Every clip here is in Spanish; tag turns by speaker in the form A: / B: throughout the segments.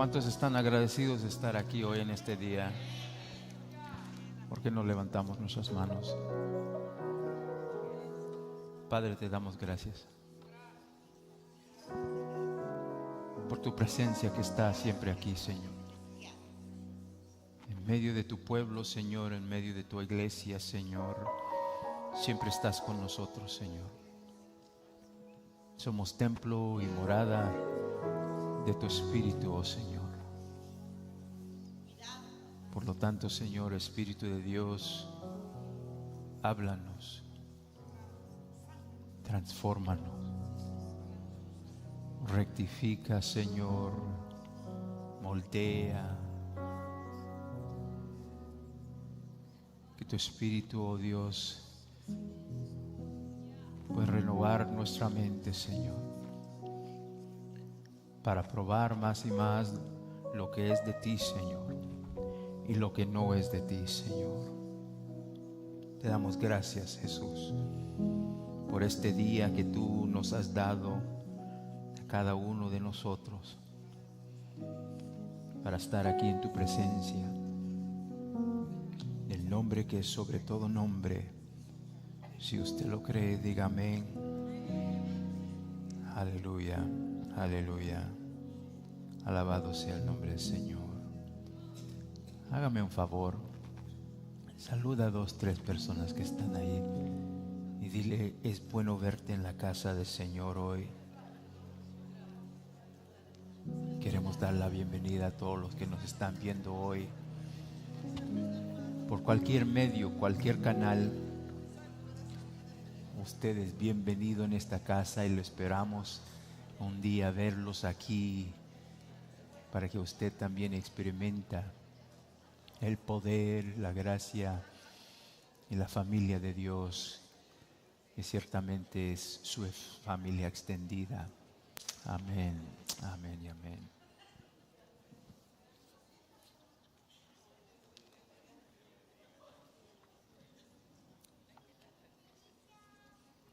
A: ¿Cuántos están agradecidos de estar aquí hoy en este día? ¿Por qué no levantamos nuestras manos? Padre, te damos gracias por tu presencia que está siempre aquí, Señor. En medio de tu pueblo, Señor, en medio de tu iglesia, Señor, siempre estás con nosotros, Señor. Somos templo y morada de tu Espíritu, oh Señor. Por lo tanto, Señor, Espíritu de Dios, háblanos, transfórmanos, rectifica, Señor, moldea. Que tu Espíritu, oh Dios, pueda renovar nuestra mente, Señor, para probar más y más lo que es de ti, Señor, y lo que no es de ti, Señor. Te damos gracias, Jesús, por este día que tú nos has dado a cada uno de nosotros para estar aquí en tu presencia. El nombre que es sobre todo nombre. Si usted lo cree, diga amén. Aleluya, aleluya. Alabado sea el nombre del Señor. Hágame un favor. Saluda a 2, 3 personas que están ahí y dile: es bueno verte en la casa del Señor hoy. Queremos dar la bienvenida a todos los que nos están viendo hoy por cualquier medio, cualquier canal. Usted es bienvenido en esta casa y lo esperamos un día verlos aquí para que usted también experimenta el poder, la gracia y la familia de Dios, que ciertamente es su familia extendida. Amén, amén y amén.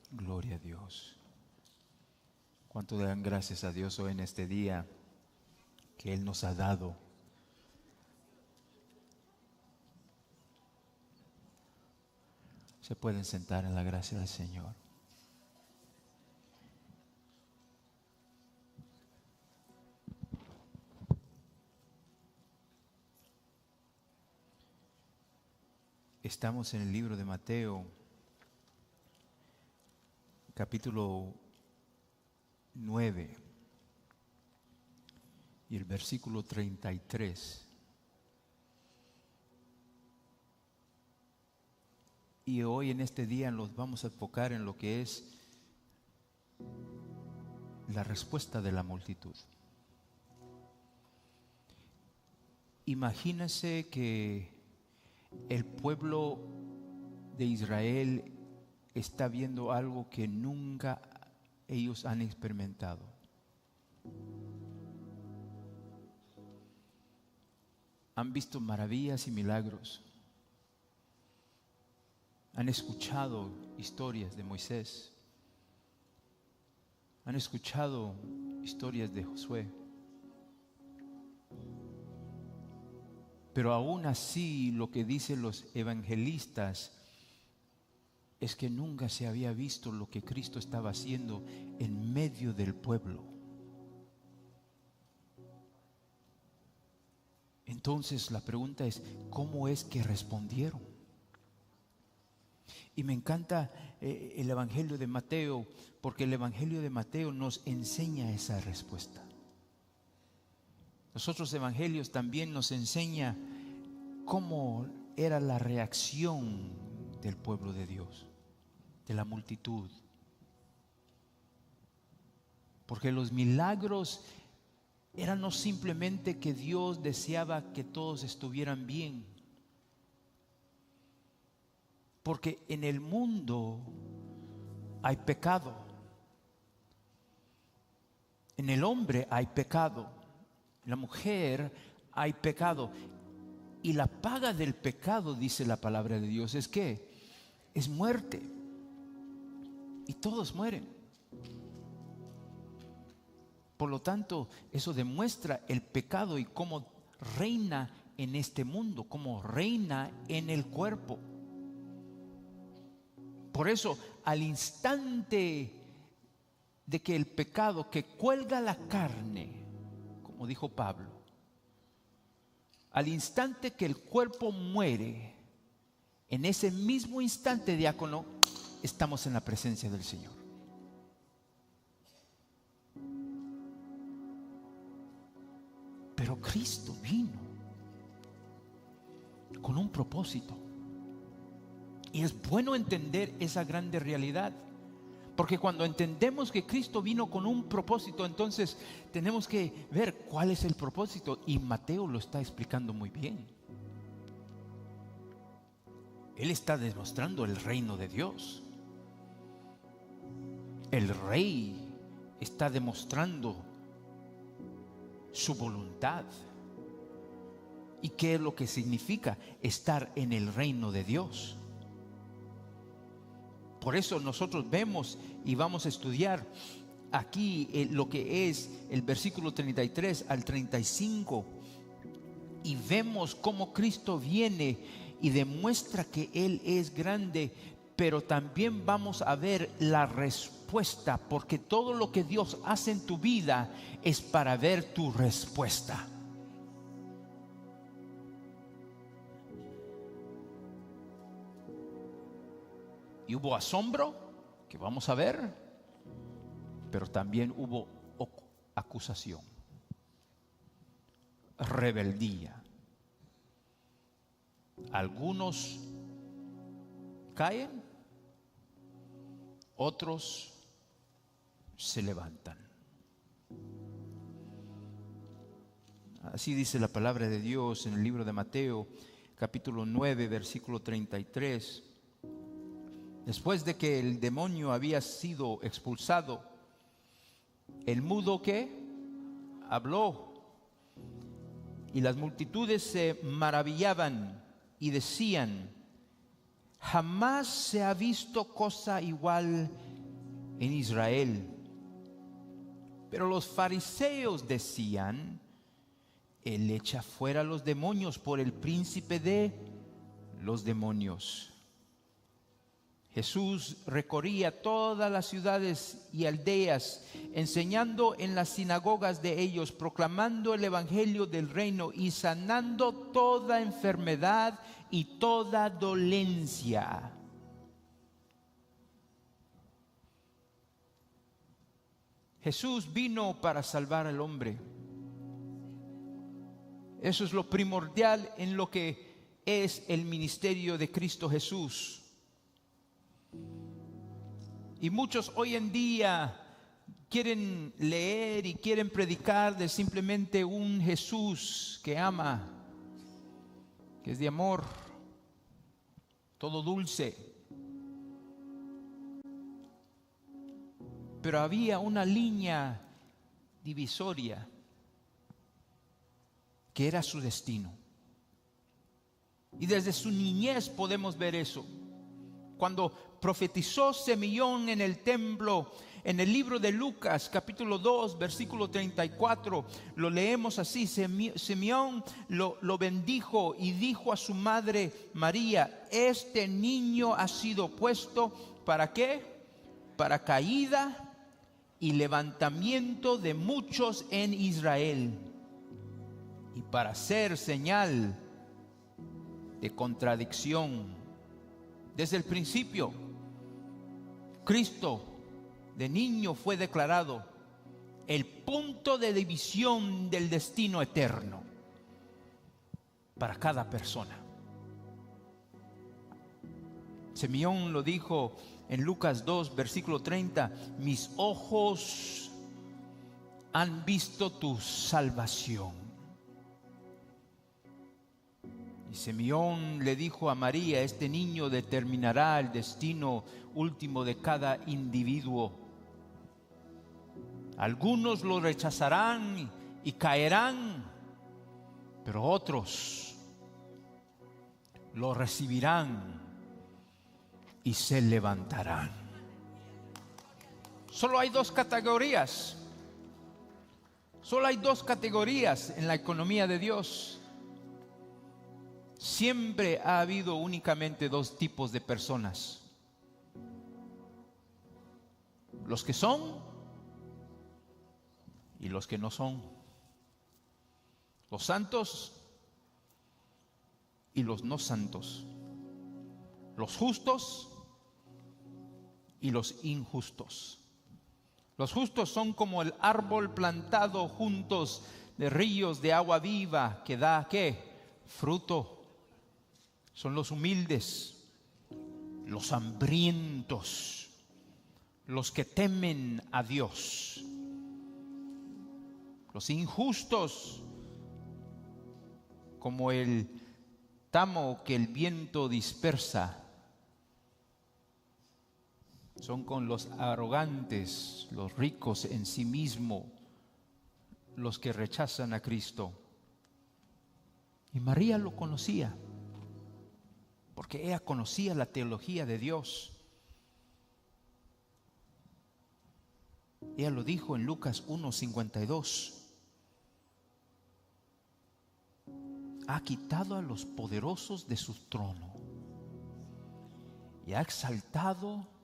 A: Gloria a Dios. ¿Cuánto dan gracias a Dios hoy en este día que Él nos ha dado? Se pueden sentar en la gracia del Señor. Estamos en el libro de Mateo, capítulo 9 y el versículo 33. Y hoy en este día nos vamos a enfocar en lo que es la respuesta de la multitud. Imagínense que el pueblo de Israel está viendo algo que nunca ellos han experimentado. Han visto maravillas y milagros. Han escuchado historias de Moisés. Han escuchado historias de Josué. Pero aún así, lo que dicen los evangelistas es que nunca se había visto lo que Cristo estaba haciendo en medio del pueblo. Entonces la pregunta es: ¿cómo es que respondieron? Y me encanta el Evangelio de Mateo, porque el Evangelio de Mateo nos enseña esa respuesta. Los otros evangelios también nos enseña cómo era la reacción del pueblo de Dios, de la multitud. Porque los milagros eran no simplemente que Dios deseaba que todos estuvieran bien, porque en el mundo hay pecado, en el hombre hay pecado, en la mujer hay pecado, y la paga del pecado, dice la palabra de Dios, es ¿qué? Es muerte, y todos mueren. Por lo tanto, eso demuestra el pecado y cómo reina en este mundo, cómo reina en el cuerpo. Por eso, al instante de que el pecado que cuelga la carne, como dijo Pablo, al instante que el cuerpo muere, en ese mismo instante, diácono, estamos en la presencia del Señor. Pero Cristo vino con un propósito. Y es bueno entender esa grande realidad. Porque cuando entendemos que Cristo vino con un propósito, entonces tenemos que ver cuál es el propósito. Y Mateo lo está explicando muy bien. Él está demostrando el reino de Dios. El rey está demostrando su voluntad. ¿Y qué es lo que significa estar en el reino de Dios? Por eso nosotros vemos y vamos a estudiar aquí lo que es el versículo 33 al 35, y vemos cómo Cristo viene y demuestra que Él es grande, pero también vamos a ver la respuesta, porque todo lo que Dios hace en tu vida es para ver tu respuesta. Y hubo asombro, que vamos a ver, pero también hubo acusación, rebeldía. Algunos caen, otros se levantan. Así dice la palabra de Dios en el libro de Mateo, capítulo 9, versículo 33. Después de que el demonio había sido expulsado, el mudo ¿qué? Habló, y las multitudes se maravillaban y decían: jamás se ha visto cosa igual en Israel. Pero los fariseos decían: Él echa fuera los demonios por el príncipe de los demonios. Jesús recorría todas las ciudades y aldeas, enseñando en las sinagogas de ellos, proclamando el evangelio del reino y sanando toda enfermedad y toda dolencia. Jesús vino para salvar al hombre. Eso es lo primordial en lo que es el ministerio de Cristo Jesús. Y muchos hoy en día quieren leer y quieren predicar de simplemente un Jesús que ama, que es de amor, todo dulce. Pero había una línea divisoria que era su destino. Y desde su niñez podemos ver eso. Cuando profetizó Simeón en el templo, en el libro de Lucas, capítulo 2, versículo 34, lo leemos así: Simeón lo bendijo y dijo a su madre María: este niño ha sido puesto, ¿para qué? Para caída y levantamiento de muchos en Israel, y para ser señal de contradicción. Desde el principio, Cristo de niño fue declarado el punto de división del destino eterno para cada persona. Simeón lo dijo en Lucas 2, versículo 30: mis ojos han visto tu salvación. Y Simeón le dijo a María: este niño determinará el destino último de cada individuo. Algunos lo rechazarán y caerán, pero otros lo recibirán y se levantarán. Solo hay dos categorías: Solo hay dos categorías en la economía de Dios. Siempre ha habido únicamente dos tipos de personas: los que son y los que no son, los santos y los no santos, los justos y los injustos. Los justos son como el árbol plantado juntos de ríos de agua viva que da ¿qué? Fruto. Son los humildes, los hambrientos, los que temen a Dios. Los injustos, como el tamo que el viento dispersa, son con los arrogantes, los ricos en sí mismos, los que rechazan a Cristo. Y María lo conocía, porque ella conocía la teología de Dios. Ella lo dijo en Lucas 1:52. Ha quitado a los poderosos de su trono y ha exaltado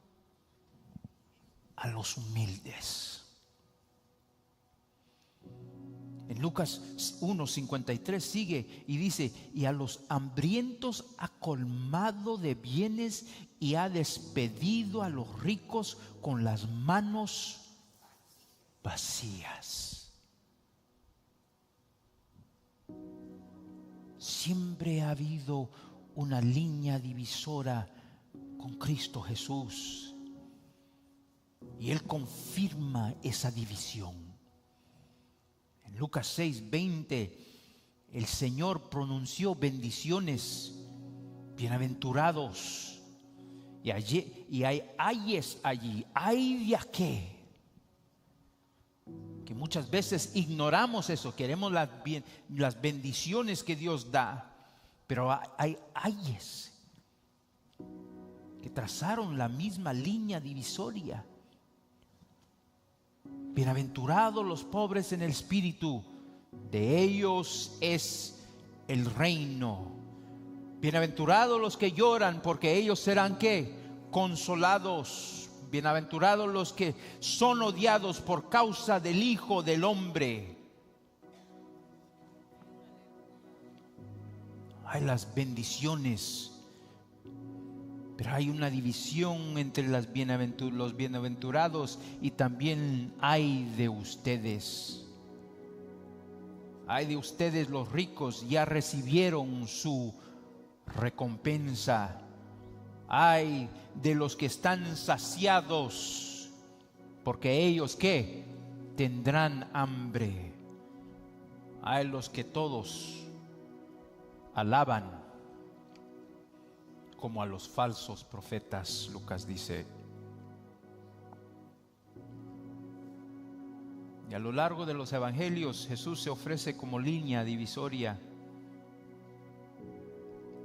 A: a los humildes. En Lucas 1:53 sigue y dice: y a los hambrientos ha colmado de bienes y ha despedido a los ricos con las manos vacías. Siempre ha habido una línea divisora con Cristo Jesús, y Él confirma esa división. En Lucas 6:20 el Señor pronunció bendiciones: bienaventurados. Y hay ayes allí, ay de aquel, que muchas veces ignoramos eso, queremos las bendiciones que Dios da, pero hay ayes que trazaron la misma línea divisoria. Bienaventurados los pobres en el espíritu, de ellos es el reino. Bienaventurados los que lloran, porque ellos serán ¿qué? Consolados. Bienaventurados los que son odiados por causa del Hijo del Hombre. Hay las bendiciones, pero hay una división entre los bienaventurados y también hay de ustedes. Hay de ustedes los ricos, ya recibieron su recompensa. Hay de los que están saciados, porque ellos ¿qué? Tendrán hambre. Hay los que todos alaban como a los falsos profetas, Lucas dice. Y a lo largo de los evangelios Jesús se ofrece como línea divisoria.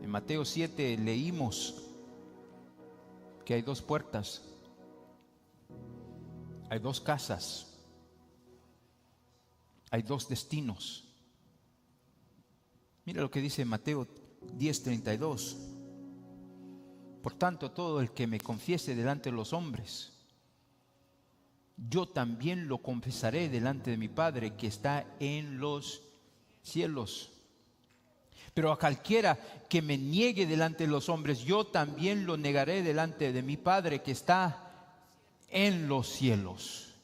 A: En Mateo 7 leímos que hay dos puertas, hay dos casas, hay dos destinos. Mira lo que dice Mateo 10:32. Por tanto, todo el que me confiese delante de los hombres, yo también lo confesaré delante de mi Padre que está en los cielos. Pero a cualquiera que me niegue delante de los hombres, yo también lo negaré delante de mi Padre que está en los cielos.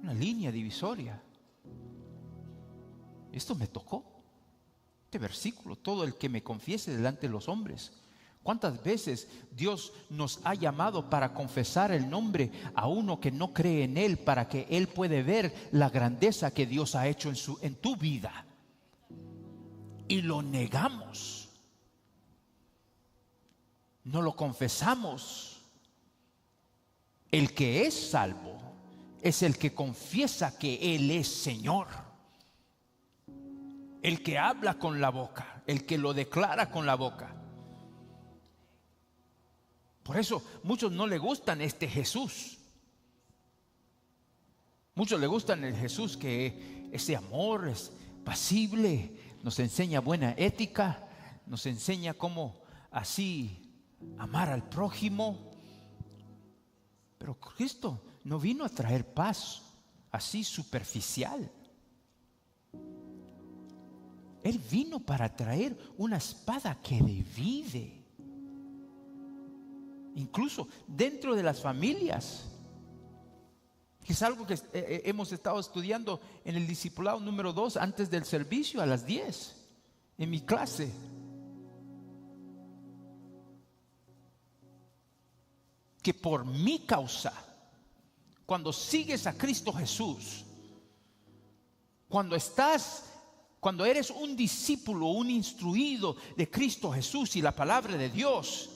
A: Una línea divisoria. Esto me tocó. Este versículo: todo el que me confiese delante de los hombres. ¿Cuántas veces Dios nos ha llamado para confesar el nombre a uno que no cree en Él, para que Él puede ver la grandeza que Dios ha hecho en tu vida? Y lo negamos, no lo confesamos. El que es salvo es el que confiesa que Él es Señor, el que habla con la boca, el que lo declara con la boca. Por eso muchos no le gustan este Jesús, Muchos le gustan el Jesús que ese amor es pasible, nos enseña buena ética, nos enseña cómo así amar al prójimo. Pero Cristo no vino a traer paz así superficial. Él vino para traer una espada que divide. Incluso dentro de las familias. Es algo que hemos estado estudiando en el discipulado número 2 antes del servicio a las 10 en mi clase. Que por mi causa, cuando sigues a Cristo Jesús, cuando eres un discípulo, un instruido de Cristo Jesús y la palabra de Dios,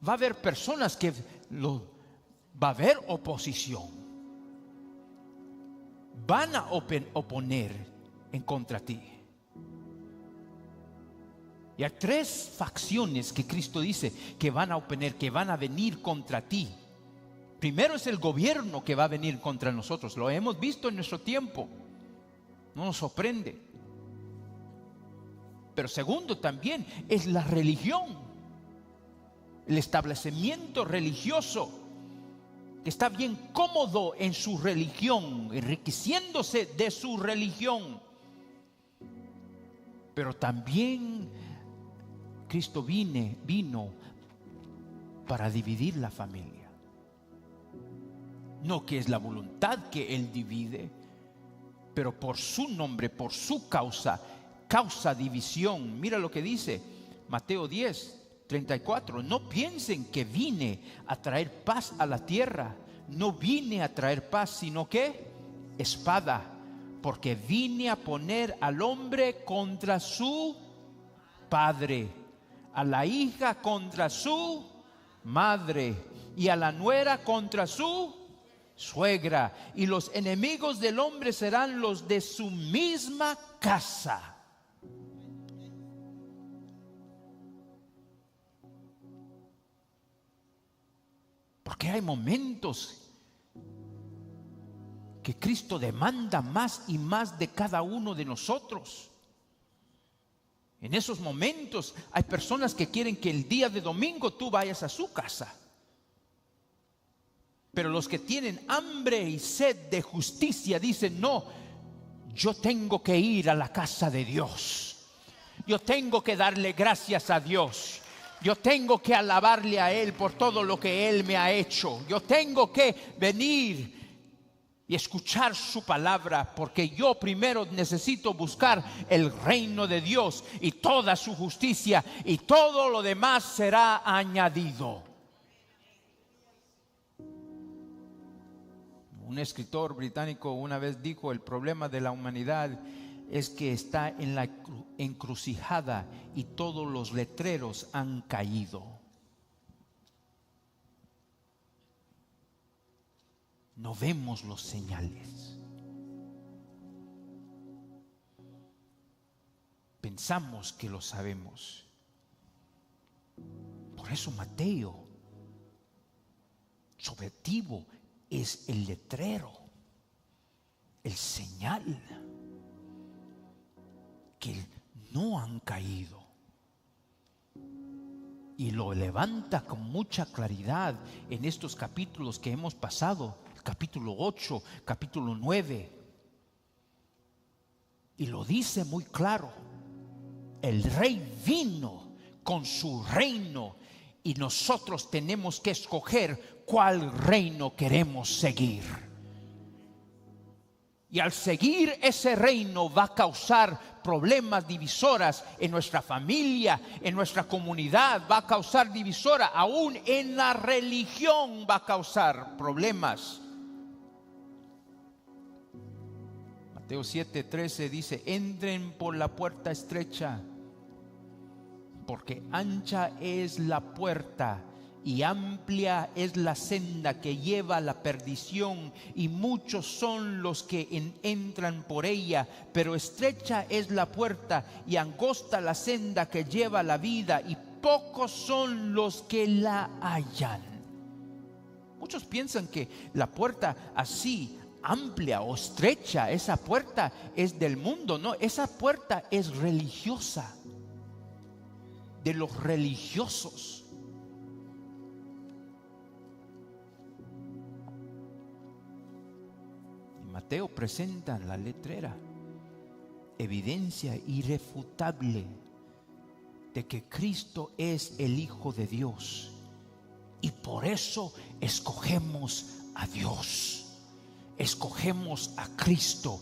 A: va a haber personas que va a haber oposición. Van a oponer en contra de ti. Y hay 3 facciones que Cristo dice que van a oponer, que van a venir contra ti. Primero es el gobierno que va a venir contra nosotros. Lo hemos visto en nuestro tiempo. No nos sorprende. Pero segundo también es la religión. El establecimiento religioso que está bien cómodo en su religión, enriqueciéndose de su religión. Pero también Cristo vino para dividir la familia. No que es la voluntad que Él divide, pero por su nombre, por su causa división. Mira lo que dice Mateo 10:34. No piensen que vine a traer paz a la tierra. No vine a traer paz, sino que espada. Porque vine a poner al hombre contra su padre, a la hija contra su madre, y a la nuera contra su suegra. Y los enemigos del hombre serán los de su misma casa. Porque hay momentos que Cristo demanda más y más de cada uno de nosotros. En esos momentos hay personas que quieren que el día de domingo tú vayas a su casa. Pero los que tienen hambre y sed de justicia dicen: no, yo tengo que ir a la casa de Dios. Yo tengo que darle gracias a Dios. Yo tengo que alabarle a Él por todo lo que Él me ha hecho. Yo tengo que venir y escuchar su palabra, porque yo primero necesito buscar el reino de Dios y toda su justicia, y todo lo demás será añadido. Un escritor británico una vez dijo: el problema de la humanidad es que está en la encrucijada y todos los letreros han caído. No vemos los señales. Pensamos que lo sabemos. Por eso Mateo, su objetivo es el letrero, el señal, que no han caído. Y lo levanta con mucha claridad en estos capítulos que hemos pasado. Capítulo 8, capítulo 9. Y lo dice muy claro: el rey vino con su reino y nosotros tenemos que escoger cuál reino queremos seguir. Y al seguir ese reino va a causar problemas divisoras en nuestra familia, en nuestra comunidad. Va a causar divisora, aún en la religión va a causar problemas. Mateo 7:13 dice: entren por la puerta estrecha, porque ancha es la puerta y amplia es la senda que lleva a la perdición, y muchos son los que entran por ella, pero estrecha es la puerta y angosta la senda que lleva a la vida, y pocos son los que la hallan. Muchos piensan que la puerta así amplia o estrecha, esa puerta es del mundo, no, esa puerta es religiosa, de los religiosos. Y Mateo presenta la letrera, evidencia irrefutable de que Cristo es el Hijo de Dios, y por eso escogemos a Dios. Escogemos a Cristo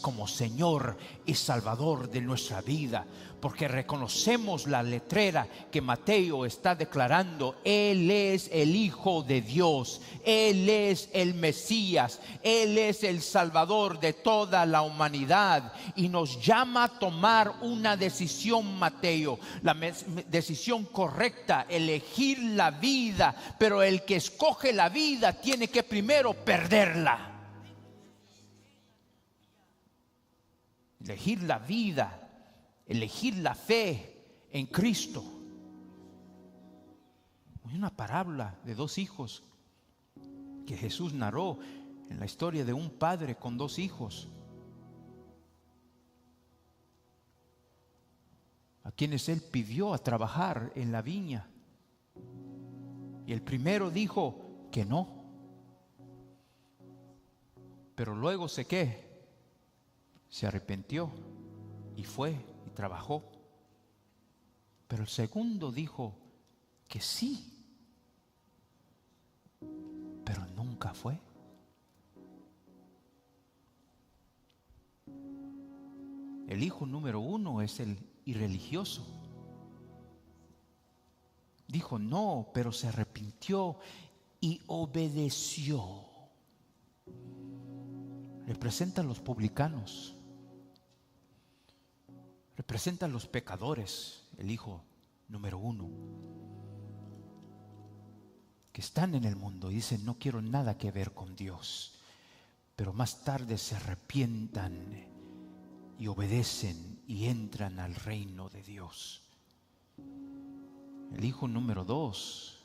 A: como Señor y Salvador de nuestra vida, porque reconocemos la letrera que Mateo está declarando. Él es el Hijo de Dios, Él es el Mesías, Él es el Salvador de toda la humanidad, y nos llama a tomar una decisión, Mateo, la decisión correcta, elegir la vida. Pero el que escoge la vida tiene que primero perderla. Elegir la vida, elegir la fe en Cristo. Hay una parábola de dos hijos que Jesús narró en la historia de un padre con dos hijos, a quienes él pidió a trabajar en la viña. Y el primero dijo que no, pero luego se arrepintió y fue y trabajó. Pero el segundo dijo que sí, pero nunca fue. El hijo número uno es el irreligioso. Dijo no, pero se arrepintió y obedeció. Representa a los publicanos, representa a los pecadores, el hijo número uno, que están en el mundo y dicen no quiero nada que ver con Dios, pero más tarde se arrepientan y obedecen y entran al reino de Dios. El hijo número dos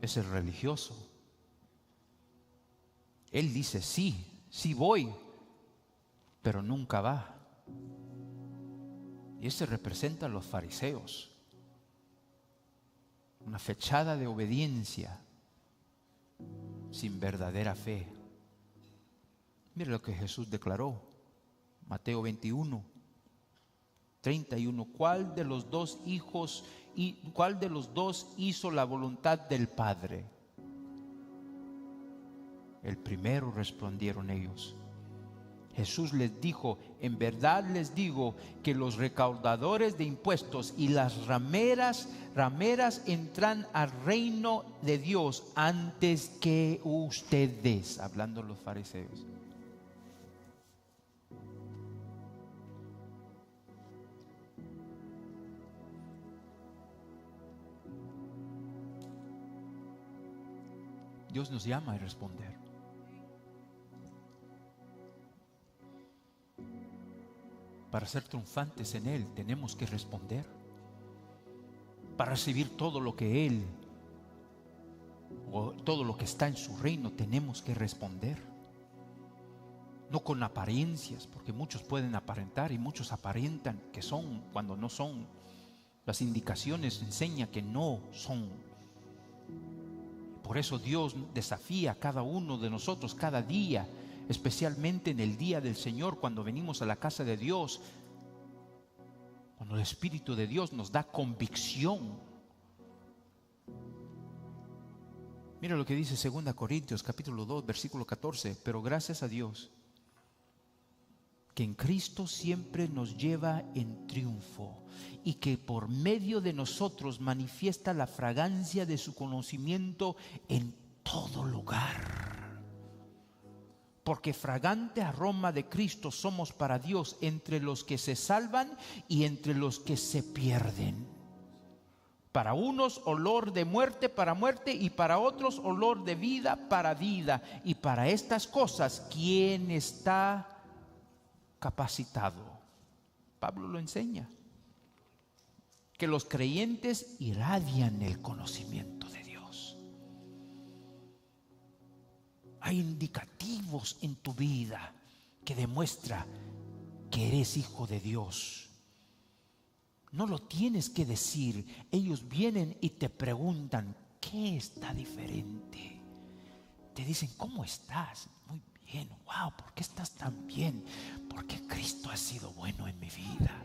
A: es el religioso. Él dice sí voy, pero nunca va. Y ese representa a los fariseos, una fachada de obediencia sin verdadera fe. Mire lo que Jesús declaró, Mateo 21, 31. ¿Cuál de los dos hizo la voluntad del Padre? El primero, respondieron ellos. Jesús les dijo, en verdad les digo que los recaudadores de impuestos y las rameras entran al reino de Dios antes que ustedes, hablando los fariseos. Dios nos llama a responder. Para ser triunfantes en Él tenemos que responder. Para recibir todo lo que Él o todo lo que está en su reino tenemos que responder. No con apariencias, porque muchos pueden aparentar y muchos aparentan que son cuando no son. Las indicaciones enseñan que no son. Por eso Dios desafía a cada uno de nosotros cada día, especialmente en el día del Señor, cuando venimos a la casa de Dios, cuando el Espíritu de Dios nos da convicción. Mira lo que dice 2 Corintios capítulo 2 versículo 14. Pero gracias a Dios que en Cristo siempre nos lleva en triunfo y que por medio de nosotros manifiesta la fragancia de su conocimiento en todo lugar. Porque fragante aroma de Cristo somos para Dios entre los que se salvan y entre los que se pierden. Para unos olor de muerte para muerte y para otros olor de vida para vida. Y para estas cosas, ¿quién está capacitado? Pablo lo enseña. Que los creyentes irradian el conocimiento de Dios. Hay indicativos activos en tu vida que demuestra que eres hijo de Dios. No lo tienes que decir. Ellos vienen y te preguntan, ¿qué está diferente? Te dicen, ¿cómo estás? Muy bien. Wow, ¿por qué estás tan bien? Porque Cristo ha sido bueno en mi vida.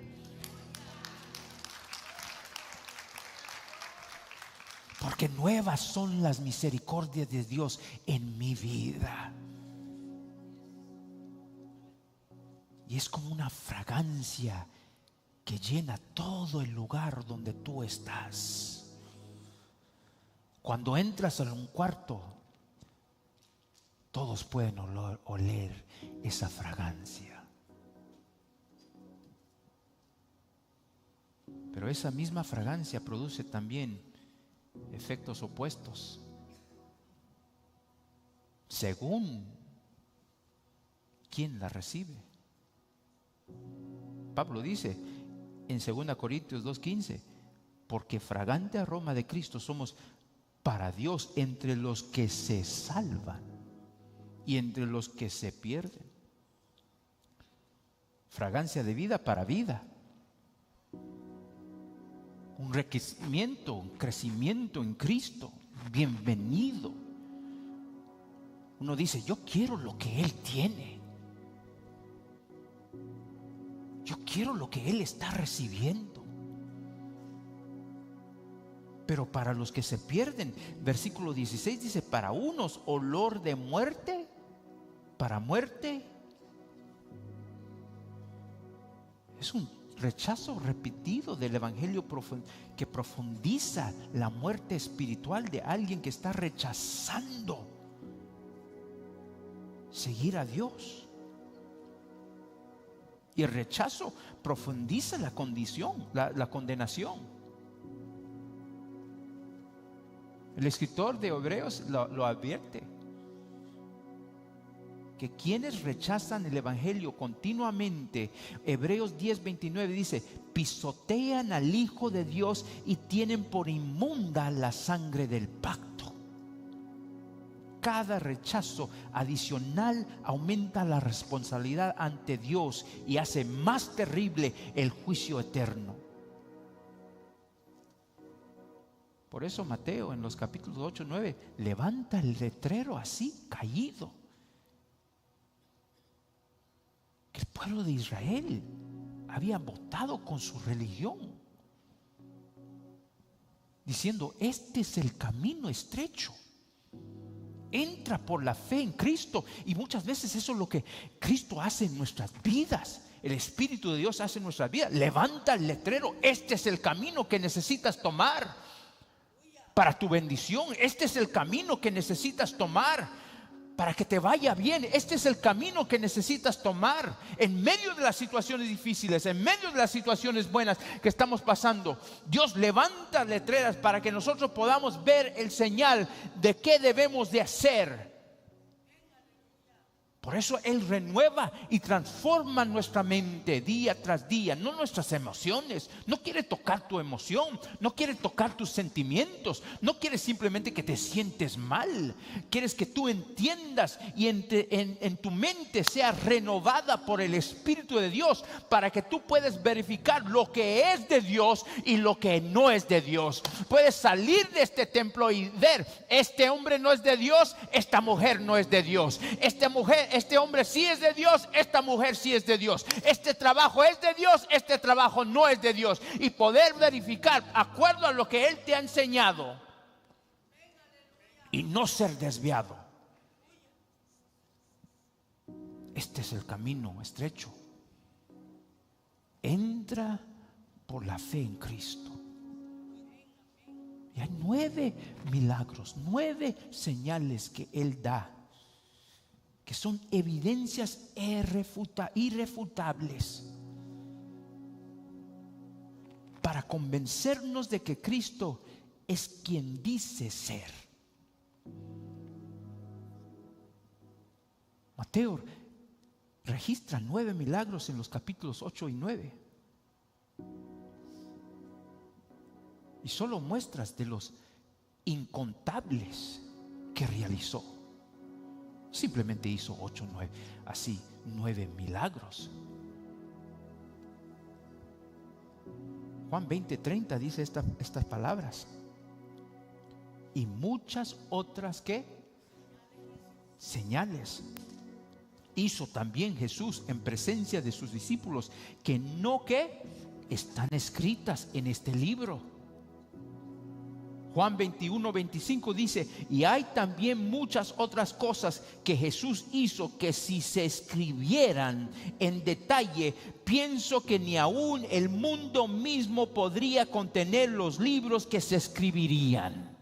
A: Porque nuevas son las misericordias de Dios en mi vida. Y es como una fragancia que llena todo el lugar donde tú estás. Cuando entras en un cuarto, todos pueden oler esa fragancia. Pero esa misma fragancia produce también efectos opuestos, según quien la recibe. Pablo dice en 2 Corintios 2:15, porque fragante aroma de Cristo somos para Dios entre los que se salvan y entre los que se pierden. Fragancia de vida para vida. Un enriquecimiento, un crecimiento en Cristo. Bienvenido. Uno dice, yo quiero lo que Él tiene. Yo quiero lo que Él está recibiendo. Pero para los que se pierden, versículo 16 dice, para unos olor de muerte, para muerte. Es un rechazo repetido del evangelio que profundiza la muerte espiritual de alguien que está rechazando seguir a Dios. Y el rechazo profundiza la condición, la condenación. El escritor de Hebreos lo advierte, que quienes rechazan el evangelio continuamente, Hebreos 10:29 dice, pisotean al Hijo de Dios y tienen por inmunda la sangre del pacto. Cada rechazo adicional aumenta la responsabilidad ante Dios y hace más terrible el juicio eterno. Por eso Mateo en los capítulos 8-9 levanta el letrero así caído. Que el pueblo de Israel había votado con su religión, diciendo, este es el camino estrecho. Entra por la fe en Cristo. Y muchas veces eso es lo que Cristo hace en nuestras vidas. El Espíritu de Dios hace en nuestras vidas. Levanta el letrero. Este es el camino que necesitas tomar para tu bendición. Este es el camino que necesitas tomar para que te vaya bien. Este es el camino que necesitas tomar en medio de las situaciones difíciles, en medio de las situaciones buenas que estamos pasando. Dios levanta letreras para que nosotros podamos ver el señal de qué debemos de hacer. Por eso Él renueva y transforma nuestra mente día tras día, no nuestras emociones. No quiere tocar tu emoción, no quiere tocar tus sentimientos, no quiere simplemente que te sientes mal. Quieres que tú entiendas y en tu mente sea renovada por el Espíritu de Dios, para que tú puedas verificar lo que es de Dios y lo que no es de Dios. Puedes salir de este templo y ver, este hombre no es de Dios, esta mujer no es de Dios. Este hombre sí es de Dios, esta mujer sí es de Dios. Este trabajo es de Dios, este trabajo no es de Dios. Y poder verificar acuerdo a lo que Él te ha enseñado y no ser desviado. Este es el camino estrecho. Entra por la fe en Cristo. Y hay 9 milagros, 9 señales que Él da, que son evidencias irrefutables para convencernos de que Cristo es quien dice ser. Mateo registra 9 milagros en los capítulos 8 y 9. Y solo muestras de los incontables que realizó. Simplemente hizo 8, 9, así 9 milagros. Juan 20:30 dice estas palabras. Y muchas otras ¿qué? Señales hizo también Jesús en presencia de sus discípulos, que no ¿qué? Están escritas en este libro. Juan 21:25 dice: y hay también muchas otras cosas que Jesús hizo, que si se escribieran en detalle, pienso que ni aún el mundo mismo podría contener los libros que se escribirían.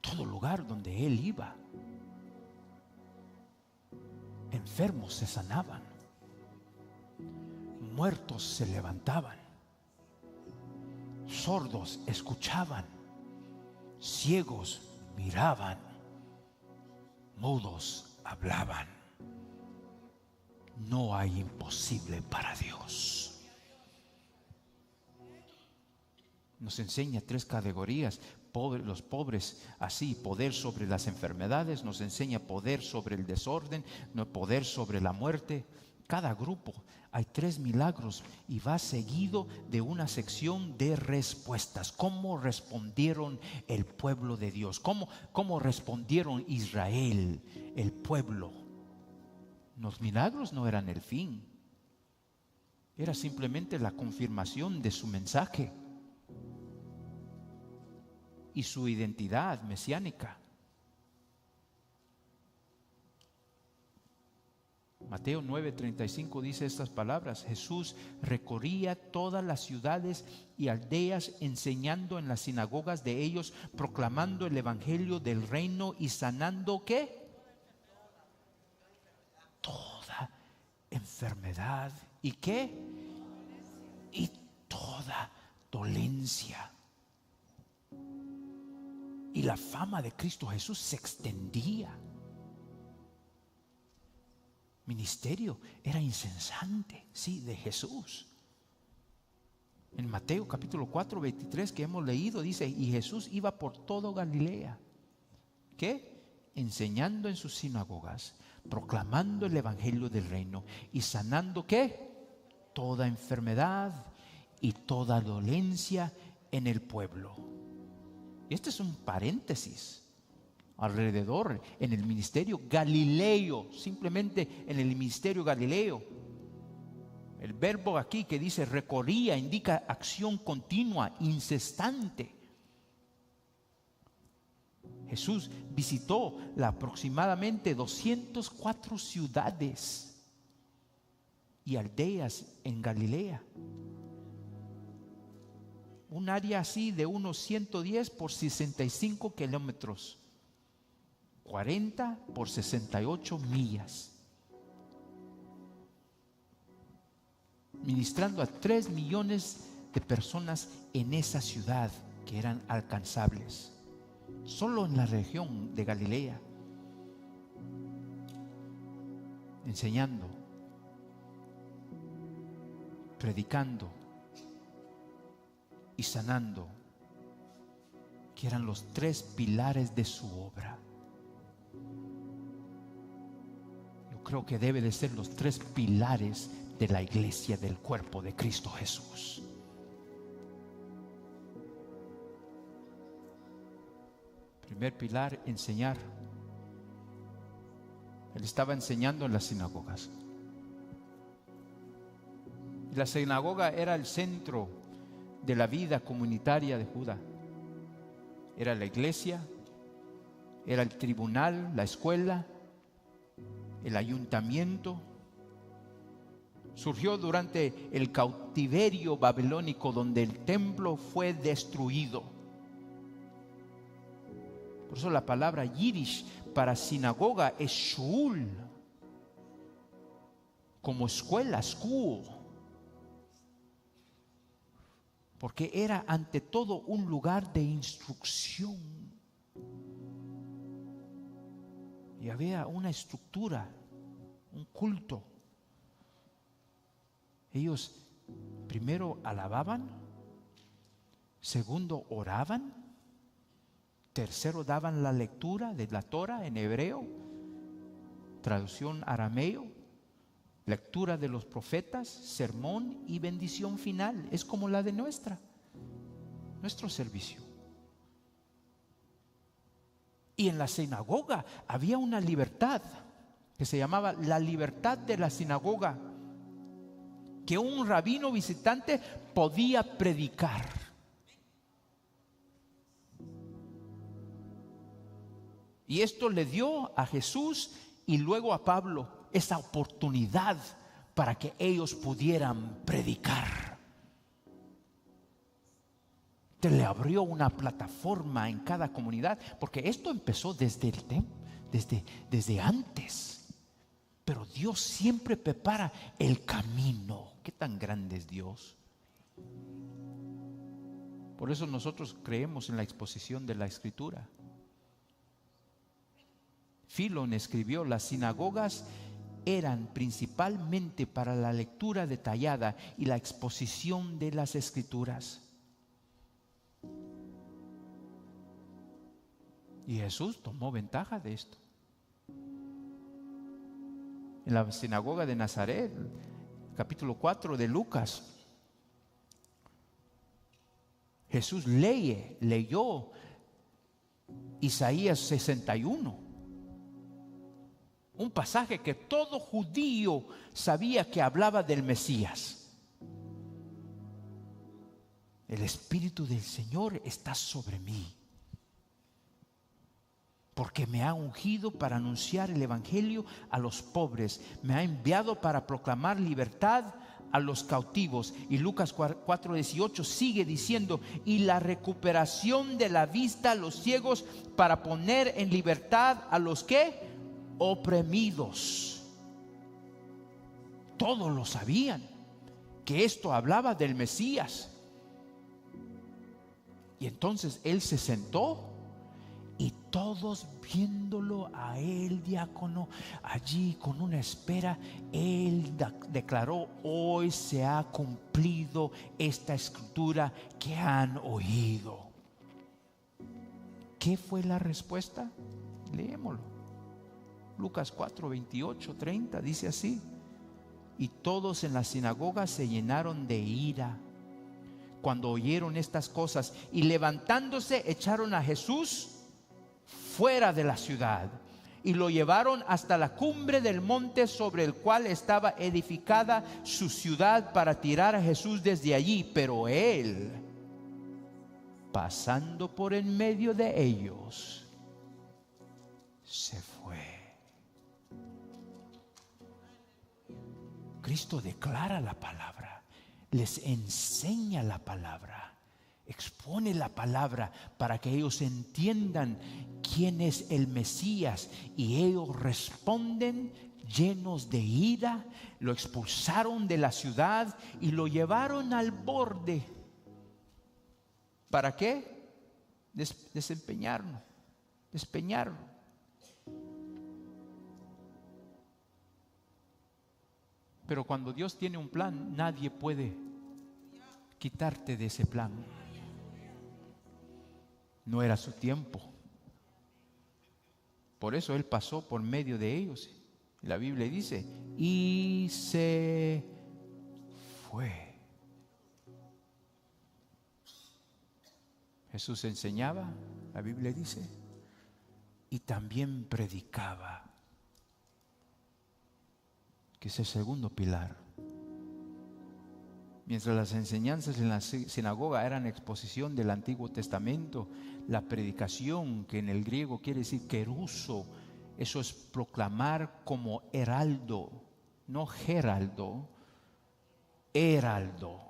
A: Todo lugar donde Él iba, enfermos se sanaban, muertos se levantaban, sordos escuchaban, ciegos miraban, mudos hablaban. No hay imposible para Dios. Nos enseña 3 categorías. Los pobres, así, poder sobre las enfermedades. Nos enseña poder sobre el desorden, poder sobre la muerte. Cada grupo hay 3 milagros y va seguido de una sección de respuestas. ¿Cómo respondieron el pueblo de Dios? ¿Cómo respondieron Israel, el pueblo? Los milagros no eran el fin, era simplemente la confirmación de su mensaje y su identidad mesiánica. Mateo 9:35 dice estas palabras: Jesús recorría todas las ciudades y aldeas, enseñando en las sinagogas de ellos, proclamando el evangelio del reino y sanando ¿qué? Toda enfermedad y ¿qué? Y toda dolencia. Y la fama de Cristo Jesús se extendía. Ministerio era incesante, sí, de Jesús. En Mateo capítulo 4:23 que hemos leído dice: y Jesús iba por todo Galilea, ¿qué? Enseñando en sus sinagogas, proclamando el evangelio del reino y sanando ¿qué? Toda enfermedad y toda dolencia en el pueblo. Y este es un paréntesis alrededor en el ministerio galileo, simplemente en el ministerio galileo. El verbo aquí que dice recorría indica acción continua, incesante. Jesús visitó aproximadamente 204 ciudades y aldeas en Galilea. Un área así de unos 110 por 65 kilómetros, 40 por 68 millas. Ministrando a 3 millones de personas en esa ciudad que eran alcanzables, solo en la región de Galilea. Enseñando, predicando y sanando, que eran los 3 pilares de su obra. Yo creo que debe de ser los 3 pilares de la iglesia del cuerpo de Cristo Jesús. Primer pilar, enseñar. Él estaba enseñando en las sinagogas. Y la sinagoga era el centro de la vida comunitaria de Judá. Era la iglesia, era el tribunal, la escuela, el ayuntamiento. Surgió durante el cautiverio babilónico, donde el templo fue destruido. Por eso la palabra yiddish para sinagoga es shul, como escuela, school. Porque era ante todo un lugar de instrucción. Y había una estructura, un culto. Ellos primero alababan, Segundo, oraban. Tercero, daban la lectura de la Torah en hebreo, traducción arameo, lectura de los profetas, sermón y bendición final. Es como la de nuestro servicio. Y en la sinagoga había una libertad que se llamaba la libertad de la sinagoga, que un rabino visitante podía predicar. Y esto le dio a Jesús y luego a Pablo esa oportunidad para que ellos pudieran predicar. Le abrió una plataforma en cada comunidad, porque esto empezó desde antes. Pero Dios siempre prepara el camino. ¿Qué tan grande es Dios? Por eso nosotros creemos en la exposición de la Escritura. Filón escribió: las sinagogas eran principalmente para la lectura detallada y la exposición de las Escrituras. Y Jesús tomó ventaja de esto. En la sinagoga de Nazaret, capítulo 4 de Lucas, Jesús leyó Isaías 61. Un pasaje que todo judío sabía que hablaba del Mesías. El Espíritu del Señor está sobre mí, porque me ha ungido para anunciar el evangelio a los pobres, me ha enviado para proclamar libertad a los cautivos. Y Lucas 4:18 sigue diciendo: y la recuperación de la vista a los ciegos, para poner en libertad a los que oprimidos. Todos lo sabían, que esto hablaba del Mesías. Y entonces él se sentó, y todos viéndolo a él, diácono, allí con una espera, él declaró: hoy se ha cumplido esta escritura que han oído. ¿Qué fue la respuesta? Leémoslo. Lucas 4, 28, 30 dice así: y todos en la sinagoga se llenaron de ira cuando oyeron estas cosas, y levantándose echaron a Jesús fuera de la ciudad y lo llevaron hasta la cumbre del monte sobre el cual estaba edificada su ciudad, para tirar a Jesús desde allí. Pero él, pasando por en medio de ellos, se fue. Cristo declara la palabra, les enseña la palabra, expone la palabra para que ellos entiendan quién es el Mesías, y ellos responden llenos de ira. Lo expulsaron de la ciudad y lo llevaron al borde. ¿Para qué? Despeñarlo. Pero cuando Dios tiene un plan, nadie puede quitarte de ese plan. No era su tiempo. Por eso Él pasó por medio de ellos. La Biblia dice: y se fue. Jesús enseñaba, la Biblia dice, y también predicaba, que es el segundo pilar. Mientras las enseñanzas en la sinagoga eran exposición del Antiguo Testamento, la predicación, que en el griego quiere decir keruso, eso es proclamar como heraldo, no geraldo, heraldo.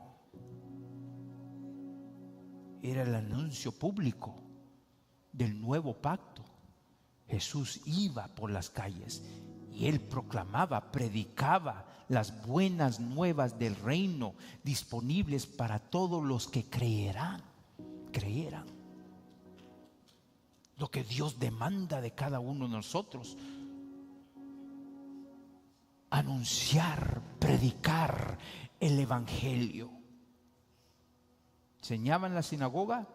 A: Era el anuncio público del nuevo pacto. Jesús iba por las calles y él proclamaba, predicaba las buenas nuevas del reino, disponibles para todos los que creyeran. Lo que Dios demanda de cada uno de nosotros: anunciar, predicar el evangelio. enseñaba en la sinagoga,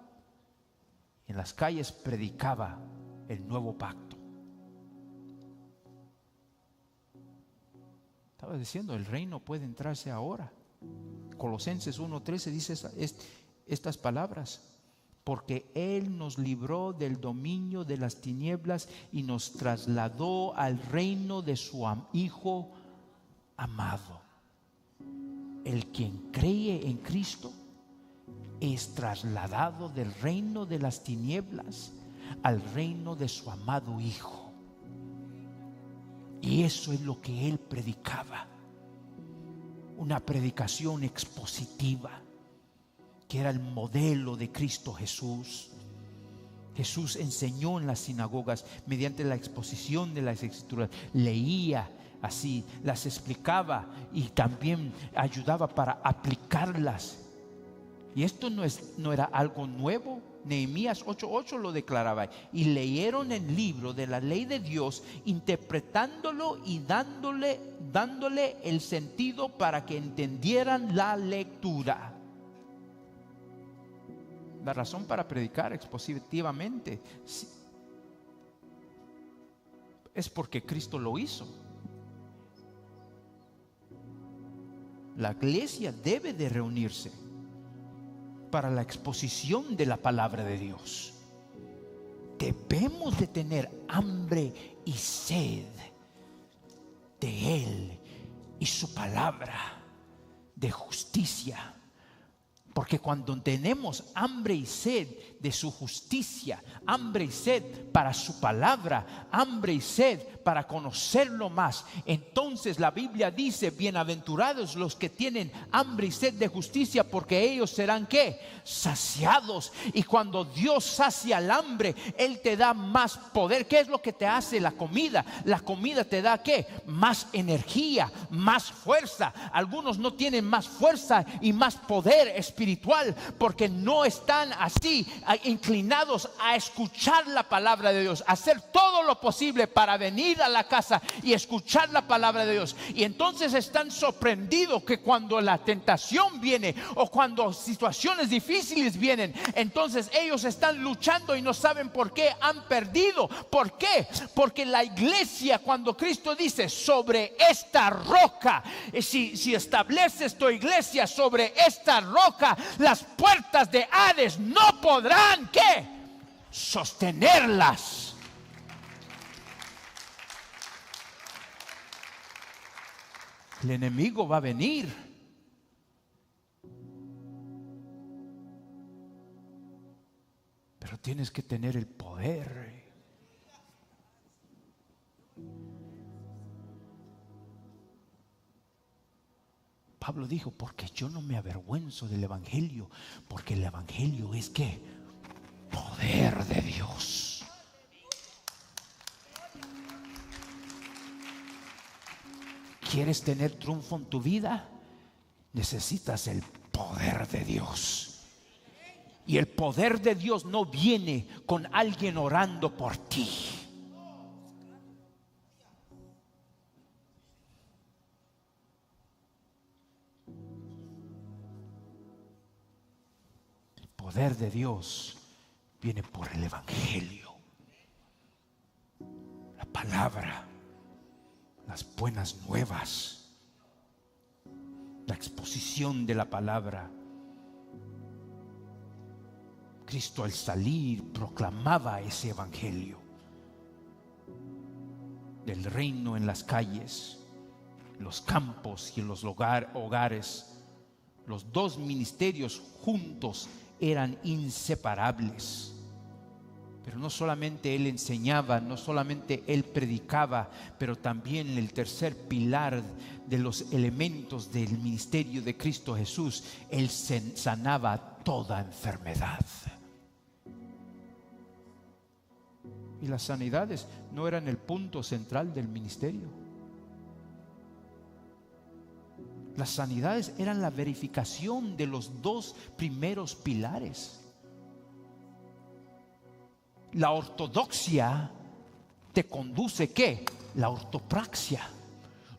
A: en las calles predicaba el nuevo pacto. Estaba diciendo, el reino puede entrarse ahora. Colosenses 1:13 dice estas palabras: porque Él nos libró del dominio de las tinieblas y nos trasladó al reino de su Hijo amado. El quien cree en Cristo es trasladado del reino de las tinieblas al reino de su amado Hijo. Y eso es lo que Él predicaba. Una predicación expositiva, que era el modelo de Cristo Jesús. Jesús enseñó en las sinagogas mediante la exposición de las Escrituras. Leía así, las explicaba y también ayudaba para aplicarlas. Y esto no era algo nuevo. Nehemías 8:8 lo declaraba. Y leyeron el libro de la ley de Dios, interpretándolo y dándole el sentido para que entendieran la lectura. La razón para predicar expositivamente es porque Cristo lo hizo. La iglesia debe de reunirse para la exposición de la palabra de Dios. Debemos de tener hambre y sed de Él y su palabra de justicia. Porque cuando tenemos hambre y sed de su justicia, hambre y sed para su palabra, hambre y sed para conocerlo más, entonces la Biblia dice: bienaventurados los que tienen hambre y sed de justicia, porque ellos serán ¿qué? Saciados. Y cuando Dios sacia el hambre, Él te da más poder. ¿Qué es lo que te hace la comida? La comida te da ¿qué? Más energía, más fuerza. Algunos no tienen más fuerza y más poder espiritual porque no están así inclinados a escuchar la palabra de Dios, a hacer todo lo posible para venir a la casa y escuchar la palabra de Dios. Y entonces están sorprendidos que cuando la tentación viene o cuando situaciones difíciles vienen, entonces ellos están luchando y no saben por qué han perdido. ¿Por qué? Porque la iglesia, cuando Cristo dice: sobre esta roca, si estableces tu iglesia sobre esta roca, las puertas de Hades no podrán ¿qué? Sostenerlas. El enemigo va a venir, pero tienes que tener el poder. Pablo dijo: porque yo no me avergüenzo del evangelio, porque el evangelio es ¿qué? Poder de Dios. ¿Quieres tener triunfo en tu vida? Necesitas el poder de Dios. Y el poder de Dios no viene con alguien orando por ti. El poder de Dios viene por el evangelio, la palabra, las buenas nuevas, la exposición de la palabra. Cristo, al salir, proclamaba ese evangelio del reino en las calles, los campos y en los hogares. Los dos ministerios juntos eran inseparables. Pero no solamente Él enseñaba, no solamente Él predicaba, pero también el tercer pilar de los elementos del ministerio de Cristo Jesús: Él sanaba toda enfermedad. Y las sanidades no eran el punto central del ministerio. Las sanidades eran la verificación de los dos primeros pilares. La ortodoxia te conduce ¿qué? La ortopraxia.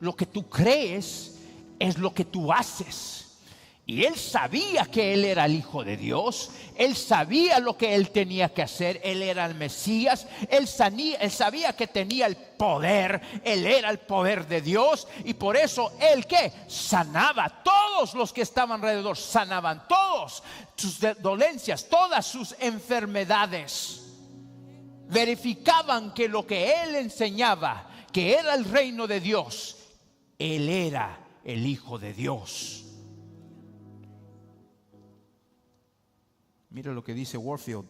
A: Lo que tú crees es lo que tú haces. Y él sabía que él era el Hijo de Dios. Él sabía lo que él tenía que hacer. Él era el Mesías. Él sabía que tenía el poder. Él era el poder de Dios. Y por eso él, ¿qué? Sanaba. Todos los que estaban alrededor sanaban. Todos sus dolencias, todas sus enfermedades. Verificaban que lo que él enseñaba, que era el reino de Dios, él era el Hijo de Dios. Mira lo que dice Warfield.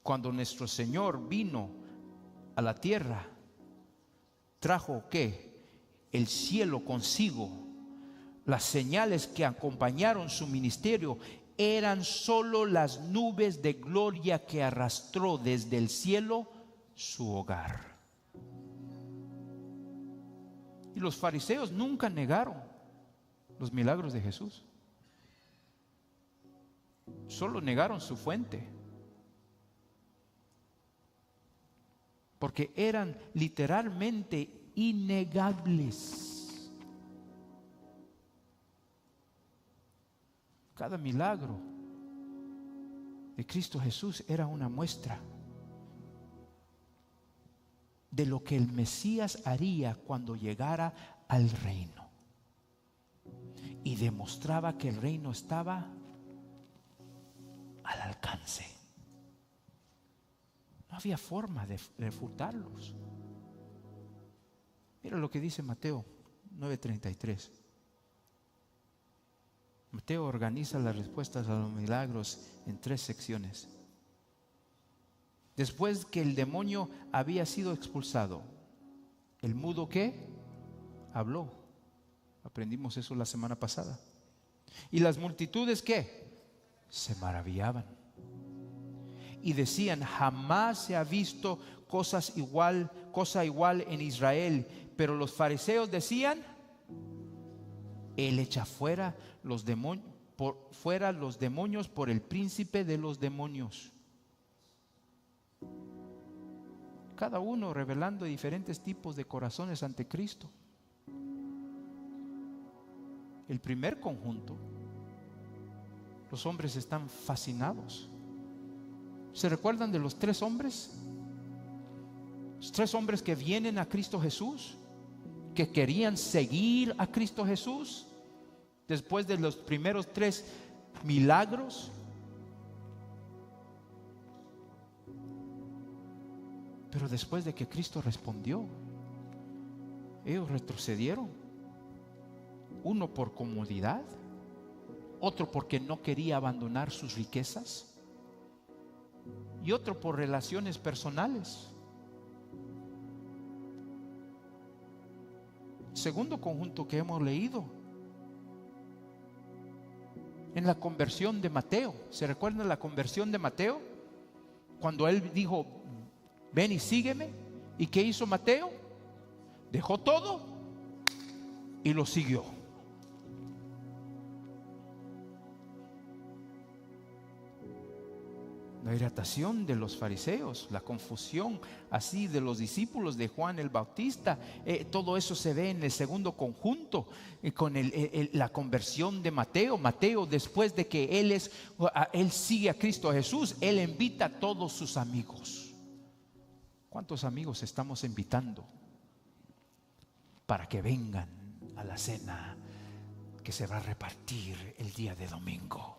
A: Cuando nuestro Señor vino a la tierra, trajo ¿qué? El cielo consigo. Las señales que acompañaron su ministerio eran solo las nubes de gloria que arrastró desde el cielo su hogar. Y los fariseos nunca negaron los milagros de Jesús. Solo negaron su fuente. Porque eran literalmente innegables. Cada milagro de Cristo Jesús era una muestra de lo que el Mesías haría cuando llegara al reino. Y demostraba que el reino estaba al alcance. No había forma de refutarlos. Mira lo que dice Mateo 9:33. Mateo organiza las respuestas a los milagros en 3 secciones. Después que el demonio había sido expulsado, ¿el mudo qué? Habló. Aprendimos eso la semana pasada. ¿Y las multitudes qué? Se maravillaban y decían: jamás se ha visto cosa igual en Israel. Pero los fariseos decían: él echa fuera los demonios por el príncipe de los demonios. Cada uno revelando diferentes tipos de corazones ante Cristo. El primer conjunto, los hombres están fascinados. ¿Se recuerdan de los 3 hombres? Los 3 hombres que vienen a Cristo Jesús, que querían seguir a Cristo Jesús después de los primeros 3 milagros. Pero después de que Cristo respondió, ellos retrocedieron. Uno por comodidad, otro porque no quería abandonar sus riquezas, y otro por relaciones personales. Segundo conjunto que hemos leído, en la conversión de Mateo. ¿Se recuerdan la conversión de Mateo? Cuando él dijo: ven y sígueme. ¿Y qué hizo Mateo? Dejó todo y lo siguió. La irritación de los fariseos, la confusión así de los discípulos de Juan el Bautista, todo eso se ve en el segundo conjunto, con la conversión de Mateo. Mateo, después de que él sigue a Cristo Jesús, él invita a todos sus amigos. ¿Cuántos amigos estamos invitando para que vengan a la cena que se va a repartir el día de domingo?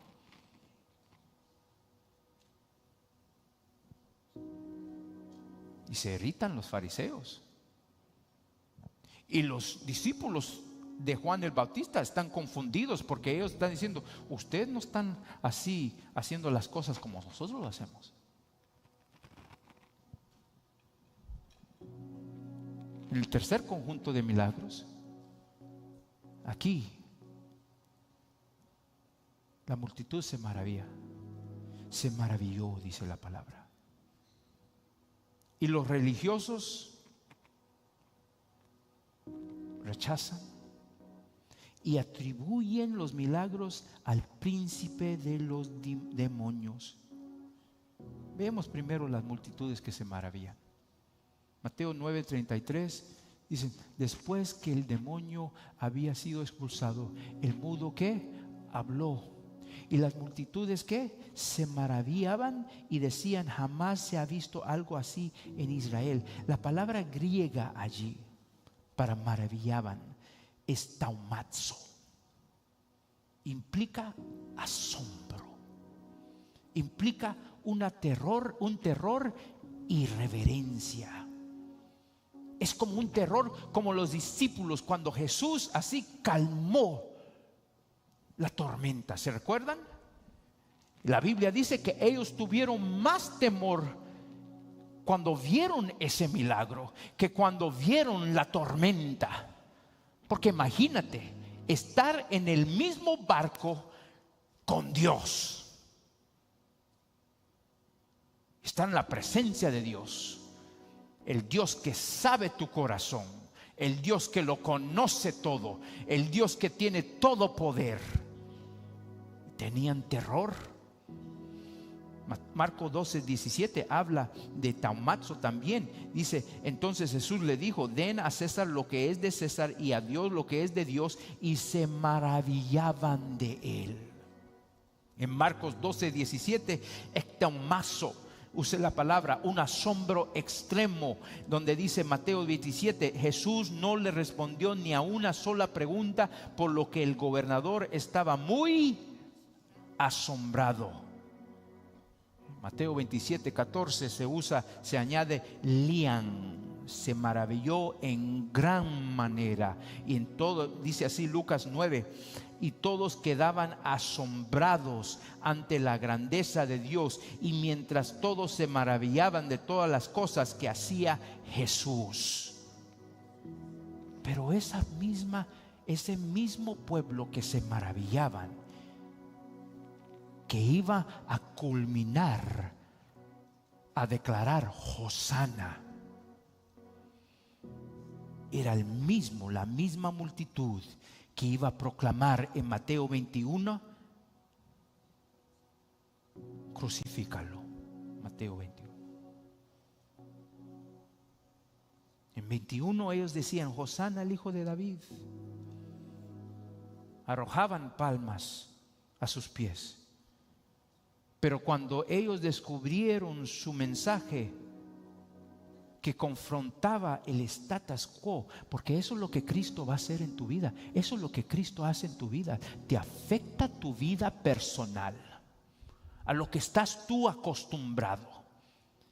A: Y se irritan los fariseos. Y los discípulos de Juan el Bautista están confundidos, porque ellos están diciendo: ustedes no están así haciendo las cosas como nosotros lo hacemos. En el tercer conjunto de milagros, aquí la multitud se maravilló, dice la palabra. Y los religiosos rechazan y atribuyen los milagros al príncipe de los demonios. Veamos primero las multitudes que se maravillan. Mateo 9:33 Dicen, después que el demonio había sido expulsado, el mudo ¿qué? Habló. Y las multitudes ¿qué? Se maravillaban y decían, jamás se ha visto algo así en Israel. La palabra griega allí para maravillaban es taumazo. Implica asombro. Implica un terror y reverencia. Es como un terror, como los discípulos cuando Jesús así calmó la tormenta. ¿Se recuerdan? La Biblia dice que ellos tuvieron más temor cuando vieron ese milagro que cuando vieron la tormenta. Porque imagínate estar en el mismo barco con Dios. Estar en la presencia de Dios. El Dios que sabe tu corazón, el Dios que lo conoce todo, el Dios que tiene todo poder. Tenían terror. Marcos 12:17 habla de taumazo también. Dice, entonces Jesús le dijo, den a César lo que es de César y a Dios lo que es de Dios, y se maravillaban de él. En Marcos 12:17 taumazo. Use la palabra, un asombro extremo, donde dice Mateo 27, Jesús no le respondió ni a una sola pregunta, por lo que el gobernador estaba muy asombrado. Mateo 27:14 se añade lian, se maravilló en gran manera. Y en todo, dice así Lucas 9, y todos quedaban asombrados ante la grandeza de Dios, y mientras todos se maravillaban de todas las cosas que hacía Jesús. Pero ese mismo pueblo que se maravillaban, que iba a culminar, a declarar Hosana, era la misma multitud que iba a proclamar en Mateo 21, crucifícalo. Mateo 21. En 21 ellos decían, Hosana al hijo de David. Arrojaban palmas a sus pies. Pero cuando ellos descubrieron su mensaje, que confrontaba el status quo, porque eso es lo que Cristo va a hacer en tu vida, eso es lo que Cristo hace en tu vida, te afecta tu vida personal, a lo que estás tú acostumbrado,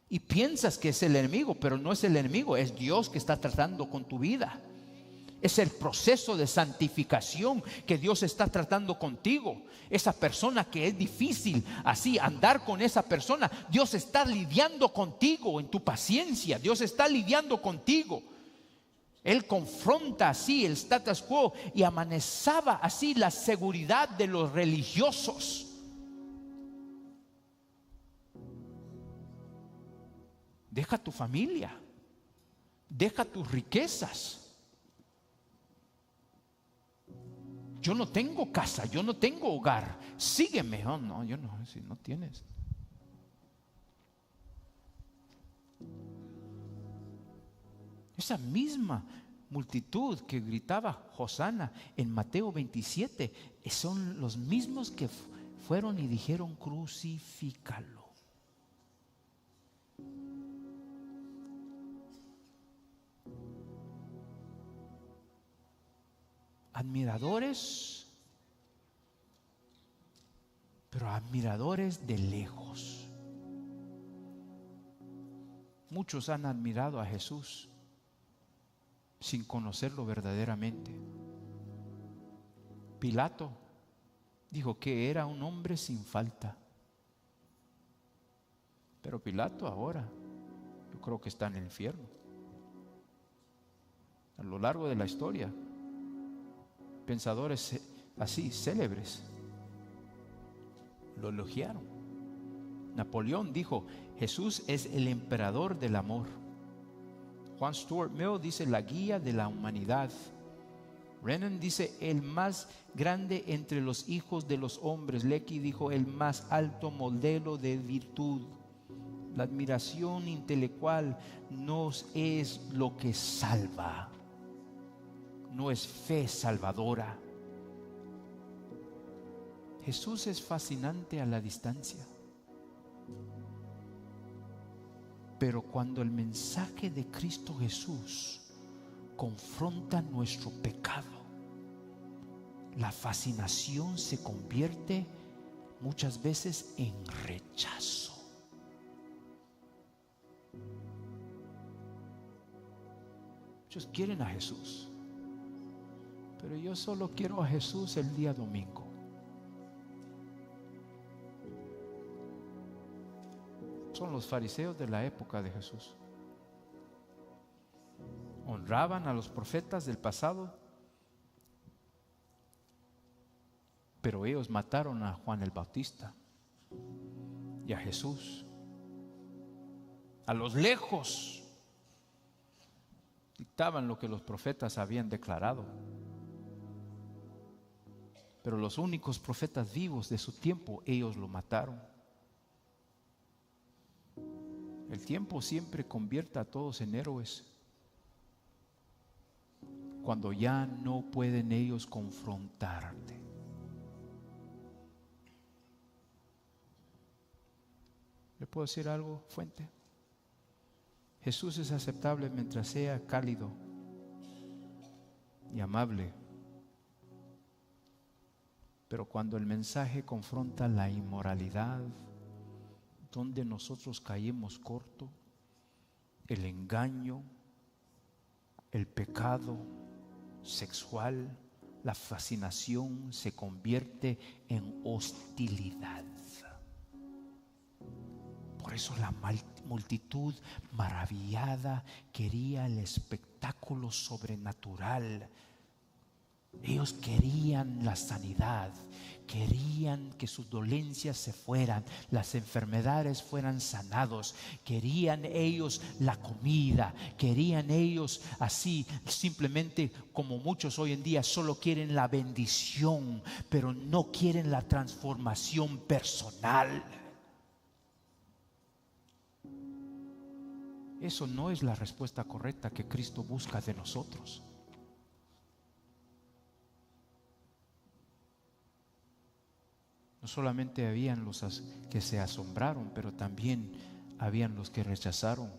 A: y piensas que es el enemigo, pero no es el enemigo, es Dios que está tratando con tu vida. Es el proceso de santificación que Dios está tratando contigo. Esa persona que es difícil así andar con esa persona, Dios está lidiando contigo en tu paciencia. Dios está lidiando contigo. Él confronta así el status quo y amenazaba así la seguridad de los religiosos. Deja tu familia, deja tus riquezas. Yo no tengo casa, yo no tengo hogar, sígueme. Oh, no, yo no, si no tienes. Esa misma multitud que gritaba Hosana en Mateo 27 son los mismos que fueron y dijeron crucifícalo. Admiradores, pero admiradores de lejos. Muchos han admirado a Jesús sin conocerlo verdaderamente. Pilato dijo que era un hombre sin falta, pero Pilato ahora yo creo que está en el infierno. A lo largo de la historia, pensadores así célebres lo elogiaron. Napoleón dijo, Jesús es el emperador del amor. Juan Stuart Mill dice, la guía de la humanidad. Renan dice, el más grande entre los hijos de los hombres. Lecky dijo, el más alto modelo de virtud. La admiración intelectual no es lo que salva. no es fe salvadora. Jesús es fascinante a la distancia, pero cuando el mensaje de Cristo Jesús confronta nuestro pecado, la fascinación se convierte muchas veces en rechazo. Muchos quieren a Jesús, pero yo solo quiero a Jesús el día domingo. Son los fariseos de la época de Jesús. Honraban a los profetas del pasado, pero ellos mataron a Juan el Bautista y a Jesús. A los lejos dictaban lo que los profetas habían declarado, pero los únicos profetas vivos de su tiempo, ellos lo mataron. El tiempo siempre convierte a todos en héroes cuando ya no pueden ellos confrontarte. ¿Le puedo decir algo, Fuente? Jesús es aceptable mientras sea cálido y amable, pero cuando el mensaje confronta la inmoralidad, donde nosotros caímos corto, el engaño, el pecado sexual, la fascinación se convierte en hostilidad. Por eso la multitud maravillada quería el espectáculo sobrenatural. Ellos querían la sanidad, querían que sus dolencias se fueran, las enfermedades fueran sanados, querían ellos la comida, querían ellos así, simplemente como muchos hoy en día solo quieren la bendición, pero no quieren la transformación personal. Eso no es la respuesta correcta que Cristo busca de nosotros. No solamente habían los que se asombraron, pero también habían los que rechazaron.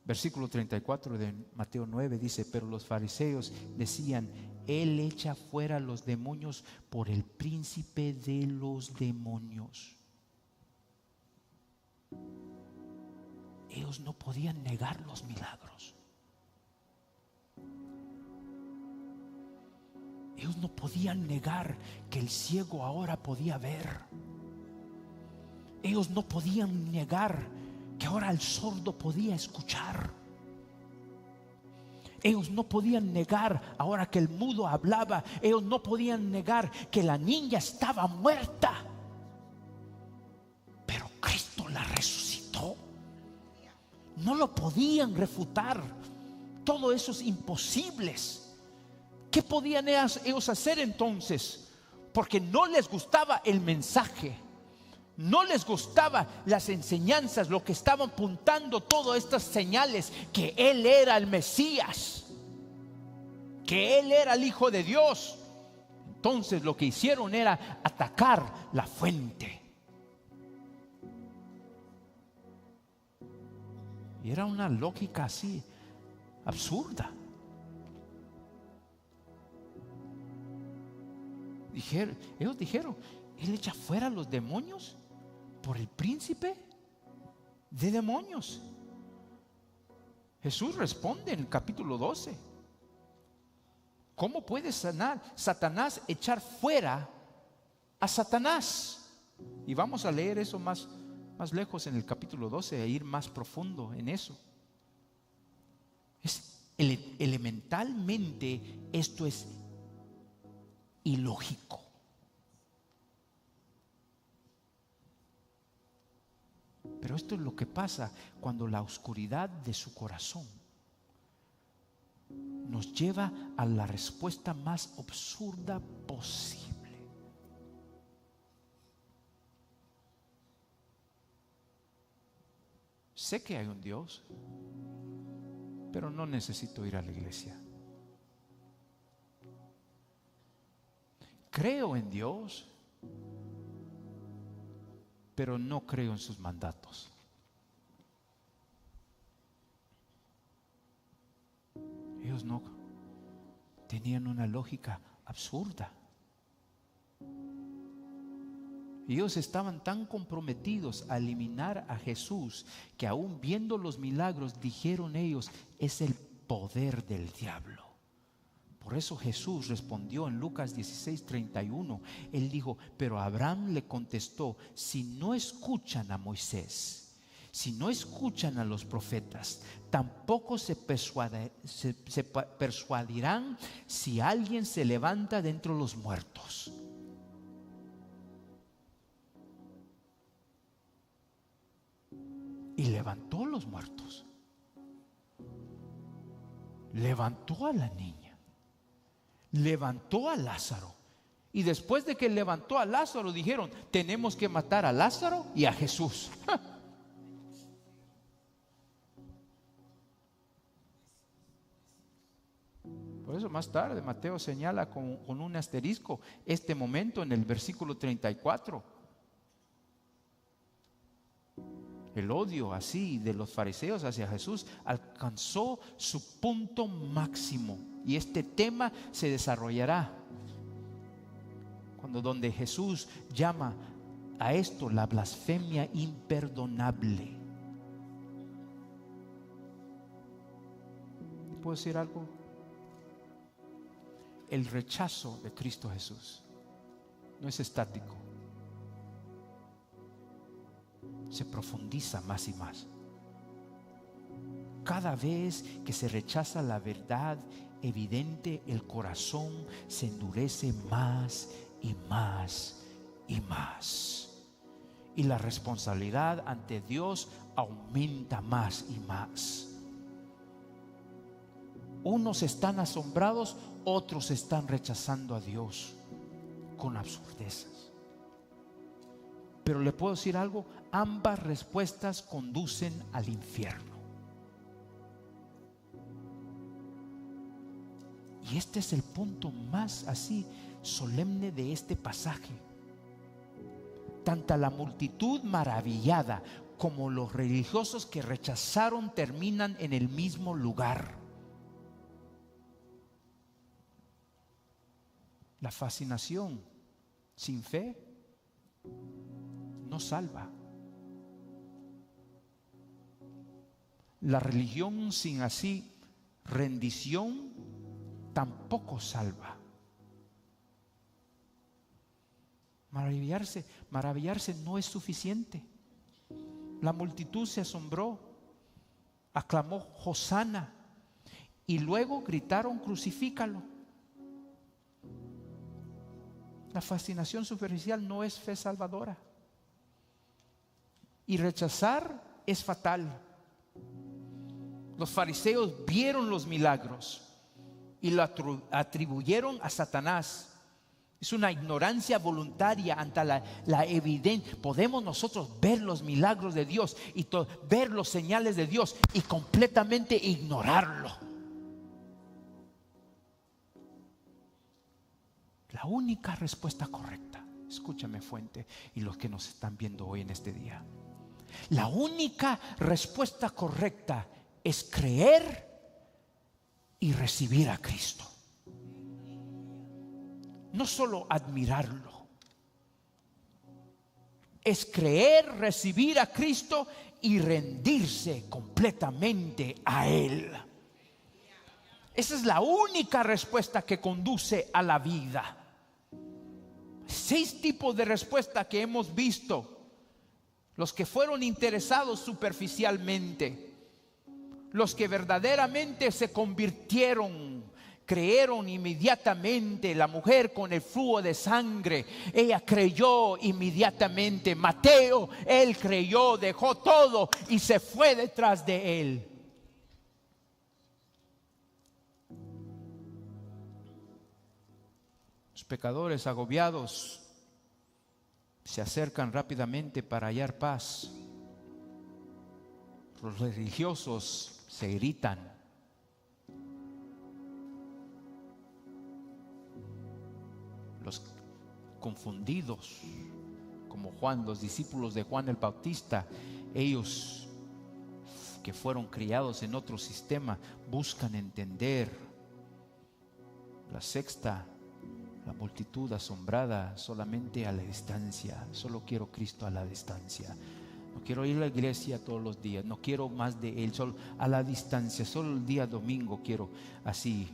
A: Versículo 34 de Mateo 9 dice: pero los fariseos decían: Él echa fuera los demonios por el príncipe de los demonios. Ellos no podían negar los milagros. Ellos no podían negar que el ciego ahora podía ver. Ellos no podían negar que ahora el sordo podía escuchar. Ellos no podían negar ahora que el mudo hablaba. Ellos no podían negar que la niña estaba muerta, pero Cristo la resucitó. No lo podían refutar. Todo eso es imposible. ¿Qué podían ellos hacer entonces? Porque no les gustaba el mensaje, no les gustaba las enseñanzas, lo que estaban apuntando todas estas señales, que Él era el Mesías, que Él era el Hijo de Dios. Entonces lo que hicieron era atacar la fuente. Y era una lógica así absurda. Ellos dijeron: Él echa fuera a los demonios por el príncipe de demonios. Jesús responde en el capítulo 12: ¿cómo puede Satanás echar fuera a Satanás? Y vamos a leer eso más lejos en el capítulo 12, e ir más profundo en eso. Elementalmente esto es ilógico. Pero esto es lo que pasa cuando la oscuridad de su corazón nos lleva a la respuesta más absurda posible. Sé que hay un Dios, pero no necesito ir a la iglesia. creo en Dios, pero no creo en sus mandatos. Ellos no tenían una lógica absurda. Ellos estaban tan comprometidos a eliminar a Jesús que aún viendo los milagros dijeron ellos: es el poder del diablo. Por eso Jesús respondió en Lucas 16:31. Él dijo: pero Abraham le contestó: si no escuchan a Moisés, si no escuchan a los profetas, tampoco se persuadirán si alguien se levanta de entre los muertos. Y levantó los muertos. Levantó a la niña. Levantó a Lázaro. Y después de que levantó a Lázaro, dijeron: tenemos que matar a Lázaro y a Jesús. Por eso más tarde Mateo señala con un asterisco este momento en el versículo 34. El odio así de los fariseos hacia Jesús alcanzó su punto máximo. Y este tema se desarrollará donde Jesús llama a esto la blasfemia imperdonable. ¿Puedo decir algo? El rechazo de Cristo Jesús no es estático. Se profundiza más y más. Cada vez que se rechaza la verdad evidente, el corazón se endurece más y más y más. Y la responsabilidad ante Dios aumenta más y más. Unos están asombrados, otros están rechazando a Dios con absurdezas. Pero le puedo decir algo: ambas respuestas conducen al infierno. Y este es el punto más así solemne de este pasaje. Tanto la multitud maravillada como los religiosos que rechazaron terminan en el mismo lugar. La fascinación sin fe no salva. La religión sin así rendición tampoco salva. Maravillarse no es suficiente. La multitud se asombró, aclamó Hosana y luego gritaron: crucifícalo. La fascinación superficial no es fe salvadora. Y rechazar es fatal. Los fariseos vieron los milagros y lo atribuyeron a Satanás. Es una ignorancia voluntaria ante la evidencia. Podemos nosotros ver los milagros de Dios y ver los señales de Dios y completamente ignorarlo. La única respuesta correcta, escúchame, fuente, y los que nos están viendo hoy en este día, la única respuesta correcta es creer y recibir a Cristo. No solo admirarlo, es creer, recibir a Cristo y rendirse completamente a Él. Esa es la única respuesta que conduce a la vida. 6 tipos de respuesta que hemos visto. Los que fueron interesados superficialmente, los que verdaderamente se convirtieron, creyeron inmediatamente. La mujer con el flujo de sangre, ella creyó inmediatamente. Mateo, él creyó, dejó todo y se fue detrás de él. Los pecadores agobiados se acercan rápidamente para hallar paz. Los religiosos se gritan. confundidos, como Juan, los discípulos de Juan el Bautista. Ellos que fueron criados en otro sistema buscan entender. La sexta, la multitud asombrada solamente a la distancia. Solo quiero Cristo a la distancia. No quiero ir a la iglesia todos los días, no quiero más de Él, solo a la distancia. Solo el día domingo quiero así.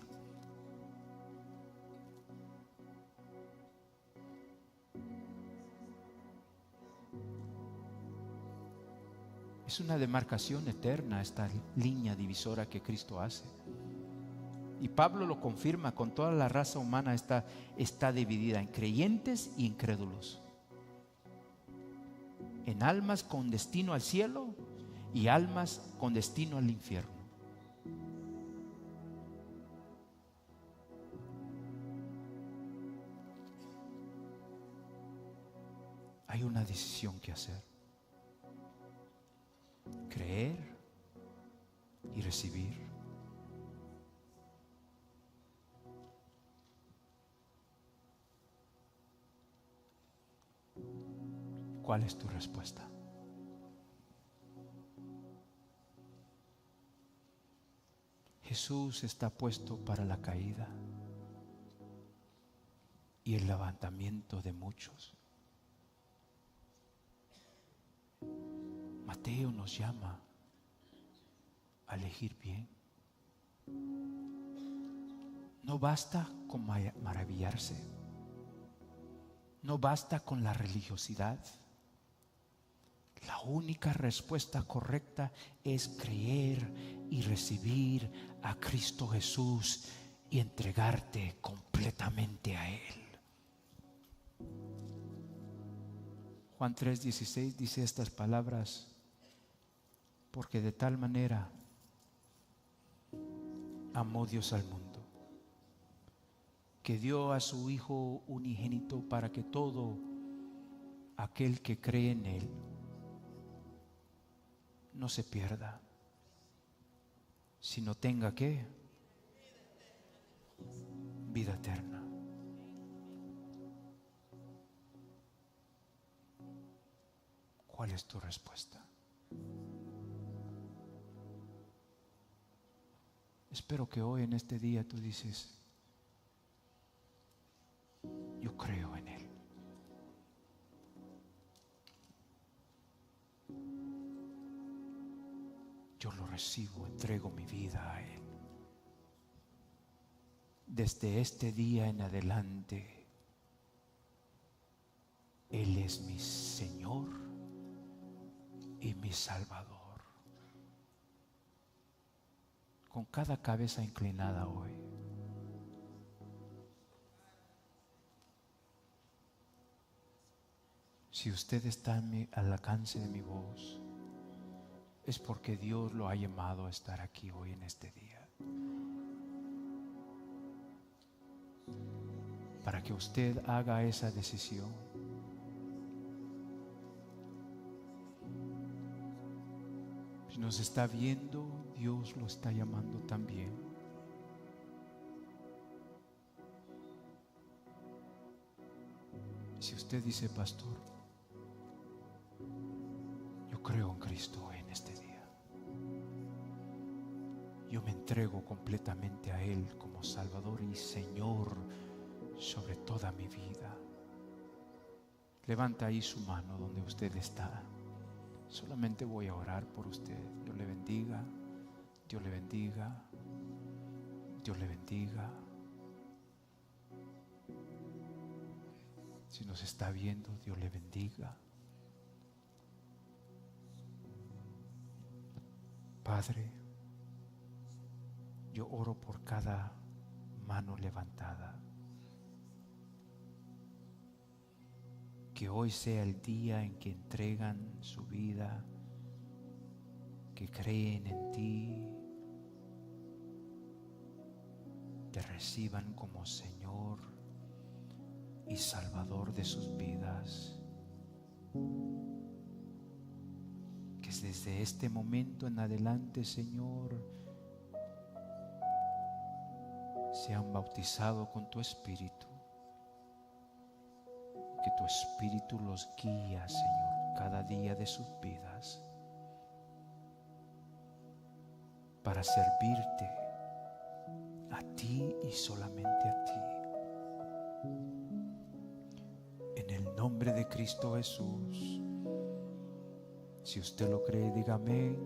A: Es una demarcación eterna esta línea divisora que Cristo hace. Y Pablo lo confirma, con toda la raza humana está dividida en creyentes y incrédulos. En almas con destino al cielo y almas con destino al infierno. Hay una decisión que hacer. Creer y recibir. ¿Cuál es tu respuesta? Jesús está puesto para la caída y el levantamiento de muchos. Mateo nos llama a elegir bien. No basta con maravillarse. No basta con la religiosidad. La única respuesta correcta es creer y recibir a Cristo Jesús y entregarte completamente a Él. Juan 3:16 dice estas palabras: porque de tal manera amó Dios al mundo, que dio a su Hijo unigénito, para que todo aquel que cree en Él no se pierda, sino tenga ¿qué? Vida eterna. ¿Cuál es tu respuesta? Espero que hoy en este día tú dices: yo creo en Él. Yo lo recibo, entrego mi vida a Él. Desde este día en adelante, Él es mi Señor y mi Salvador. Con cada cabeza inclinada hoy, si usted está al alcance de mi voz, es porque Dios lo ha llamado a estar aquí hoy en este día, para que usted haga esa decisión. Si nos está viendo, Dios lo está llamando también. Si usted dice: pastor, yo creo en Cristo en este día, yo me entrego completamente a Él como Salvador y Señor sobre toda mi vida. Levanta ahí su mano donde usted está. Solamente voy a orar por usted. Dios le bendiga, Dios le bendiga, Dios le bendiga. Si nos está viendo, Dios le bendiga. Padre, yo oro por cada mano levantada. Que hoy sea el día en que entregan su vida, que creen en ti, te reciban como Señor y Salvador de sus vidas. Que desde este momento en adelante, Señor, sean bautizados con tu Espíritu Que tu Espíritu los guía, Señor, cada día de sus vidas para servirte a ti y solamente a ti. En el nombre de Cristo Jesús. Si usted lo cree, diga amén.